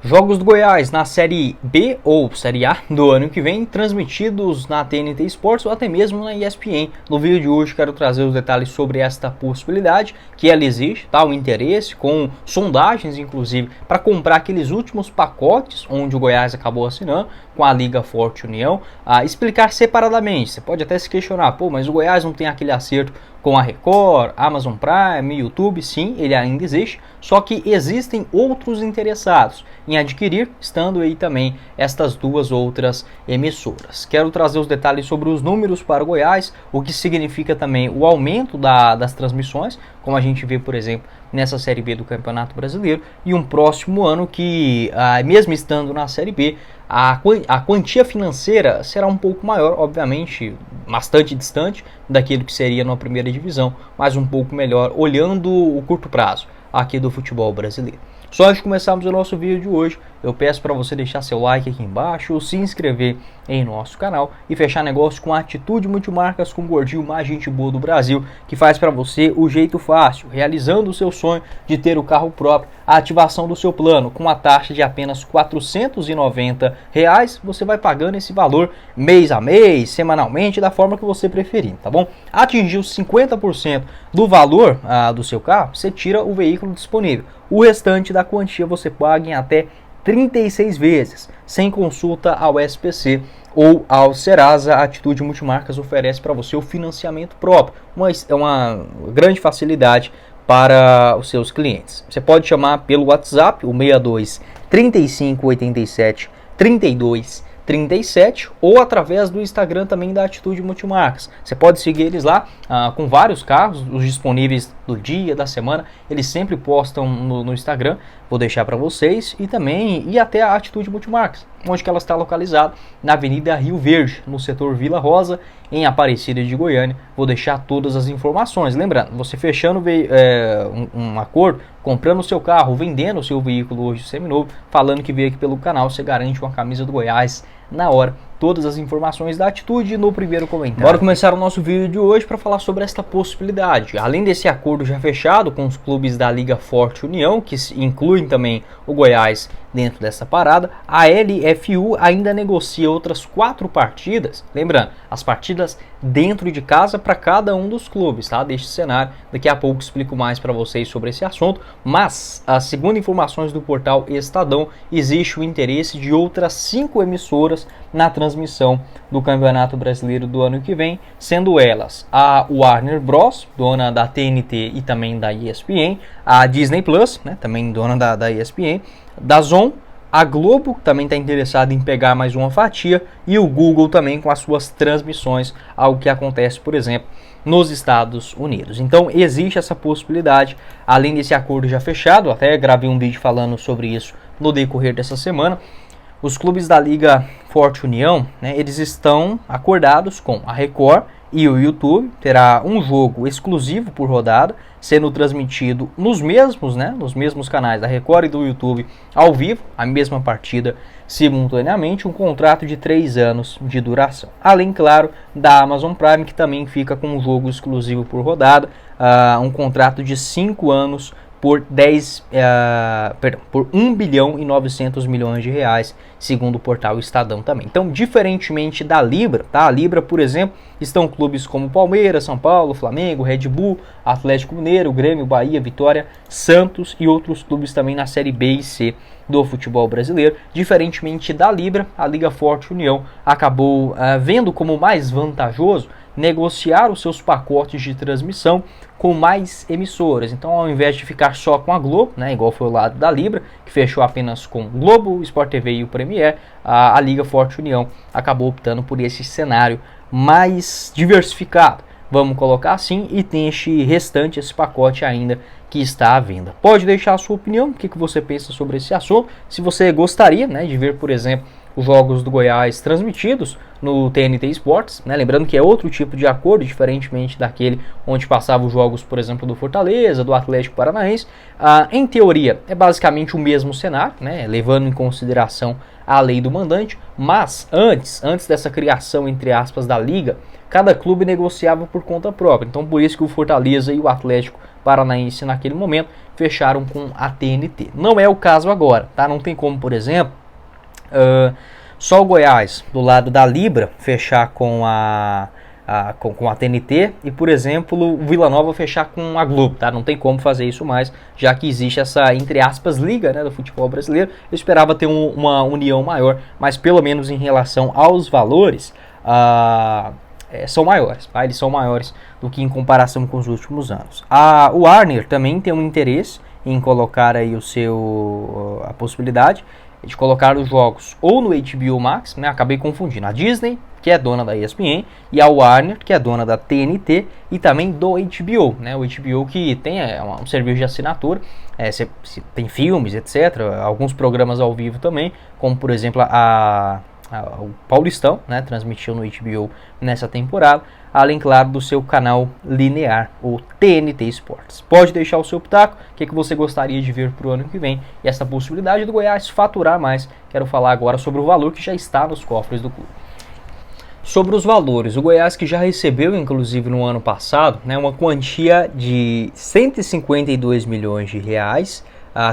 Jogos do Goiás na Série B ou Série A do ano que vem, transmitidos na TNT Sports ou até mesmo na ESPN. No vídeo de hoje quero trazer os detalhes sobre esta possibilidade, que ela existe, tá? O interesse, com sondagens inclusive, para comprar aqueles últimos pacotes onde o Goiás acabou assinando com a Liga Forte União. Explicar separadamente, você pode até se questionar, pô, mas o Goiás não tem aquele acerto com a Record, Amazon Prime, YouTube? Sim, ele ainda existe, só que existem outros interessados em adquirir, estando aí também estas duas outras emissoras. Quero trazer os detalhes sobre os números para o Goiás, o que significa também o aumento das transmissões, como a gente vê, por exemplo, nessa Série B do Campeonato Brasileiro, e um próximo ano que, mesmo estando na Série B, a quantia financeira será um pouco maior, obviamente, bastante distante daquilo que seria na primeira divisão, mas um pouco melhor, olhando o curto prazo aqui do futebol brasileiro. Só antes de começarmos o nosso vídeo de hoje, eu peço para você deixar seu like aqui embaixo, se inscrever em nosso canal e fechar negócio com a Atitude Multimarcas, com o gordinho mais gente boa do Brasil, que faz para você o jeito fácil, realizando o seu sonho de ter o carro próprio, a ativação do seu plano com a taxa de apenas R$ 490, você vai pagando esse valor mês a mês, semanalmente, da forma que você preferir, tá bom? Atingiu 50% do valor do seu carro, você tira o veículo disponível. O restante da quantia você paga em até 36 vezes, sem consulta ao SPC ou ao Serasa. A Atitude Multimarcas oferece para você o financiamento próprio, uma grande facilidade para os seus clientes. Você pode chamar pelo WhatsApp, o 62 35 87 32 37, ou através do Instagram também da Atitude Multimarcas. Você pode seguir eles lá com vários carros, os disponíveis do dia, da semana, eles sempre postam no Instagram, vou deixar para vocês, e também ir até a Atitude Multimarcas, onde que ela está localizada, na Avenida Rio Verde, no setor Vila Rosa, em Aparecida de Goiânia. Vou deixar todas as informações. Lembrando, você fechando um acordo, comprando o seu carro, vendendo o seu veículo hoje seminovo, falando que veio aqui pelo canal, você garante uma camisa do Goiás na hora. Todas as informações da Atitude no primeiro comentário. Bora começar o nosso vídeo de hoje para falar sobre esta possibilidade. Além desse acordo já fechado com os clubes da Liga Forte União, que incluem também o Goiás dentro dessa parada, a LFU ainda negocia outras 4 partidas. Lembrando, as partidas dentro de casa para cada um dos clubes, tá? Deste cenário. Daqui a pouco explico mais para vocês sobre esse assunto. Mas, segundo informações do portal Estadão, existe o interesse de outras 5 emissoras na transmissão do Campeonato Brasileiro do ano que vem, sendo elas a Warner Bros, dona da TNT e também da ESPN, a Disney Plus, né, também dona da ESPN, DAZN, a Globo também está interessada em pegar mais uma fatia, e o Google também com as suas transmissões, algo que acontece, por exemplo, nos Estados Unidos. Então existe essa possibilidade, além desse acordo já fechado, até gravei um vídeo falando sobre isso no decorrer dessa semana. Os clubes da Liga Forte União, né, eles estão acordados com a Record e o YouTube. Terá um jogo exclusivo por rodada, sendo transmitido nos mesmos canais da Record e do YouTube ao vivo, a mesma partida simultaneamente, um contrato de 3 anos de duração. Além, claro, da Amazon Prime, que também fica com um jogo exclusivo por rodada, um contrato de 5 anos por 1 bilhão e 900 milhões de reais, segundo o portal Estadão também. Então, diferentemente da Libra, tá? A Libra, por exemplo, estão clubes como Palmeiras, São Paulo, Flamengo, Red Bull, Atlético Mineiro, Grêmio, Bahia, Vitória, Santos e outros clubes também na Série B e C do futebol brasileiro. Diferentemente da Libra, a Liga Forte União acabou vendo como mais vantajoso negociar os seus pacotes de transmissão com mais emissoras. Então, ao invés de ficar só com a Globo, né, igual foi o lado da Libra, que fechou apenas com Globo, Sport TV e o Premier, a Liga Forte União acabou optando por esse cenário mais diversificado, vamos colocar assim, e tem esse pacote ainda que está à venda. Pode deixar a sua opinião, o que você pensa sobre esse assunto, se você gostaria, né, de ver, por exemplo, os jogos do Goiás transmitidos no TNT Sports, né? Lembrando que é outro tipo de acordo, diferentemente daquele onde passavam os jogos, por exemplo, do Fortaleza, do Atlético Paranaense. Em teoria, é basicamente o mesmo cenário, né? Levando em consideração a lei do mandante, mas antes dessa criação, entre aspas, da liga, cada clube negociava por conta própria. Então por isso que o Fortaleza e o Atlético Paranaense naquele momento fecharam com a TNT. Não é o caso agora, tá? Não tem como, por exemplo, só o Goiás, do lado da Libra, fechar com a TNT e, por exemplo, o Vila Nova fechar com a Globo, tá? Não tem como fazer isso mais, já que existe essa, entre aspas, liga, né, do futebol brasileiro. Eu esperava ter uma união maior, mas pelo menos em relação aos valores, são maiores, tá? Eles são maiores do que em comparação com os últimos anos. O Warner também tem um interesse em colocar aí a possibilidade de colocar os jogos ou no HBO Max, né? Acabei confundindo a Disney, que é dona da ESPN, e a Warner, que é dona da TNT e também do HBO, né? O HBO que tem um serviço de assinatura, tem filmes, etc. Alguns programas ao vivo também, como por exemplo o Paulistão, né? Transmitiu no HBO nessa temporada, além, claro, do seu canal linear, o TNT Sports. Pode deixar o seu pitaco, o que você gostaria de ver para o ano que vem, e essa possibilidade do Goiás faturar mais. Quero falar agora sobre o valor que já está nos cofres do clube. Sobre os valores, o Goiás, que já recebeu, inclusive no ano passado, né, uma quantia de 152 milhões de reais,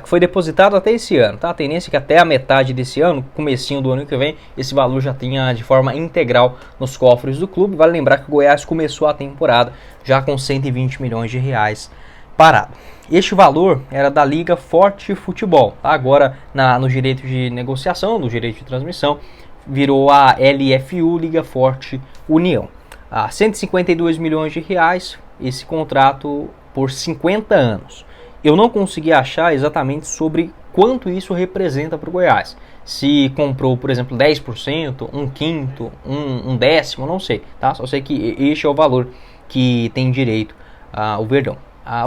que foi depositado até esse ano, tá? A tendência é que até a metade desse ano, comecinho do ano que vem, esse valor já tenha de forma integral nos cofres do clube. Vale lembrar que o Goiás começou a temporada já com 120 milhões de reais parado. Este valor era da Liga Forte Futebol, tá? Agora no direito de negociação, no direito de transmissão, virou a LFU, Liga Forte União. 152 milhões de reais, esse contrato por 50 anos. Eu não consegui achar exatamente sobre quanto isso representa para o Goiás. Se comprou, por exemplo, 10%, um quinto, um décimo, não sei. Tá? Só sei que este é o valor que tem direito o Verdão.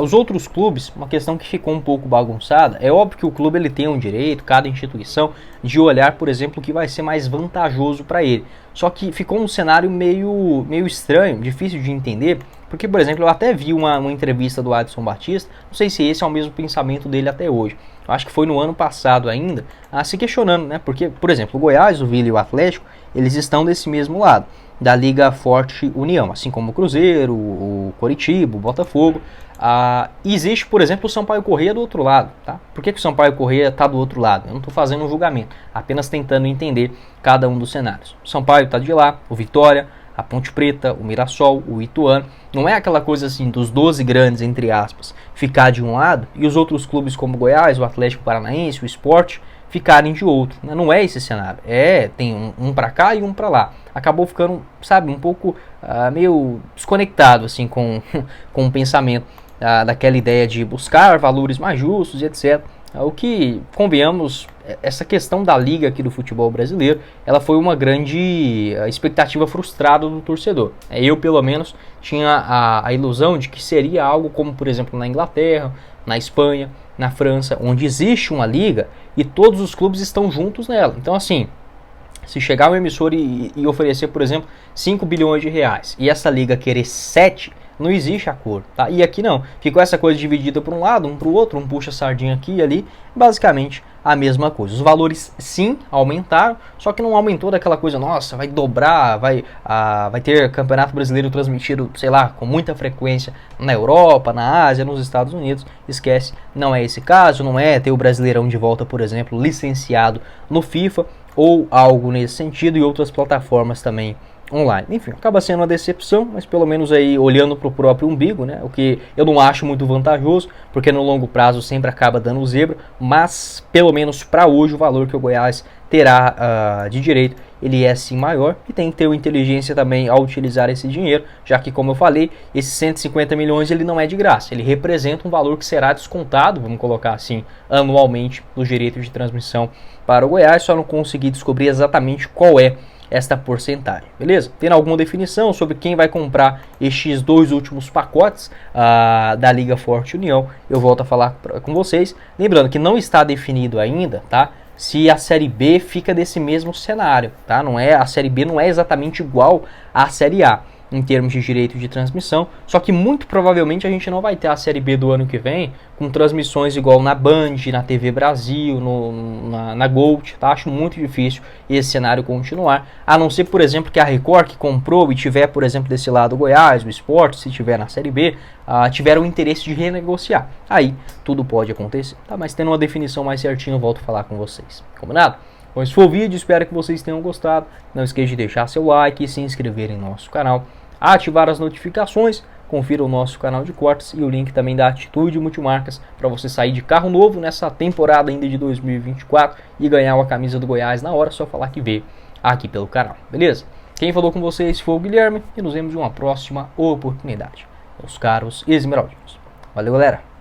Os outros clubes, uma questão que ficou um pouco bagunçada, é óbvio que o clube ele tem um direito, cada instituição, de olhar, por exemplo, o que vai ser mais vantajoso para ele. Só que ficou um cenário meio estranho, difícil de entender, porque, por exemplo, eu até vi uma entrevista do Adson Batista, não sei se esse é o mesmo pensamento dele até hoje. Eu acho que foi no ano passado ainda, se questionando, né? Porque, por exemplo, o Goiás, o Vila e o Atlético, eles estão desse mesmo lado, da Liga Forte União, assim como o Cruzeiro, o Coritiba, o Botafogo. Existe, por exemplo, o Sampaio Corrêa do outro lado, tá? Por que o Sampaio Corrêa está do outro lado? Eu não estou fazendo um julgamento, apenas tentando entender cada um dos cenários. O Sampaio está de lá, o Vitória, a Ponte Preta, o Mirassol, o Ituano. Não é aquela coisa assim dos 12 grandes, entre aspas, ficar de um lado e os outros clubes como o Goiás, o Atlético Paranaense, o Sport, ficarem de outro. Não é esse cenário. Tem um para cá e um para lá. Acabou ficando, sabe, um pouco meio desconectado assim com o pensamento daquela ideia de buscar valores mais justos e etc. O que, convenhamos, essa questão da liga aqui do futebol brasileiro, ela foi uma grande expectativa frustrada do torcedor. Eu, pelo menos, tinha a ilusão de que seria algo como, por exemplo, na Inglaterra, na Espanha, na França, onde existe uma liga e todos os clubes estão juntos nela. Então, assim, se chegar um emissor e oferecer, por exemplo, 5 bilhões de reais e essa liga querer 7, não existe acordo, tá? E aqui não, ficou essa coisa dividida para um lado, um para o outro, um puxa sardinha aqui e ali, basicamente a mesma coisa. Os valores sim aumentaram, só que não aumentou daquela coisa, nossa, vai dobrar, vai ter Campeonato Brasileiro transmitido, sei lá, com muita frequência na Europa, na Ásia, nos Estados Unidos. Esquece, não é esse caso, não é ter o Brasileirão de volta, por exemplo, licenciado no FIFA ou algo nesse sentido, e outras plataformas também online. Enfim, acaba sendo uma decepção, mas pelo menos aí olhando para o próprio umbigo, né? O que eu não acho muito vantajoso, porque no longo prazo sempre acaba dando zebra, mas pelo menos para hoje o valor que o Goiás terá de direito, ele é sim maior, e tem que ter uma inteligência também ao utilizar esse dinheiro, já que, como eu falei, esses 150 milhões ele não é de graça, ele representa um valor que será descontado, vamos colocar assim, anualmente no direito de transmissão para o Goiás. Só não consegui descobrir exatamente qual é esta porcentagem, beleza? Tendo alguma definição sobre quem vai comprar estes dois últimos pacotes da Liga Forte União, eu volto a falar com vocês. Lembrando que não está definido ainda, tá? Se a Série B fica desse mesmo cenário, tá? A Série B não é exatamente igual à Série A. em termos de direito de transmissão, só que muito provavelmente a gente não vai ter a Série B do ano que vem com transmissões igual na Band, na TV Brasil, na Gold, tá? Acho muito difícil esse cenário continuar, a não ser, por exemplo, que a Record, que comprou e tiver, por exemplo, desse lado o Goiás, o Sport, se tiver na Série B, tiver o interesse de renegociar. Aí tudo pode acontecer, tá? Mas tendo uma definição mais certinha eu volto a falar com vocês, combinado? Bom, esse foi o vídeo, espero que vocês tenham gostado. Não esqueça de deixar seu like e se inscrever em nosso canal, ativar as notificações, confira o nosso canal de cortes e o link também da Atitude Multimarcas para você sair de carro novo nessa temporada ainda de 2024 e ganhar uma camisa do Goiás na hora, só falar que veio aqui pelo canal, beleza? Quem falou com vocês foi o Guilherme e nos vemos em uma próxima oportunidade, meus caros esmeraldinos. Valeu, galera!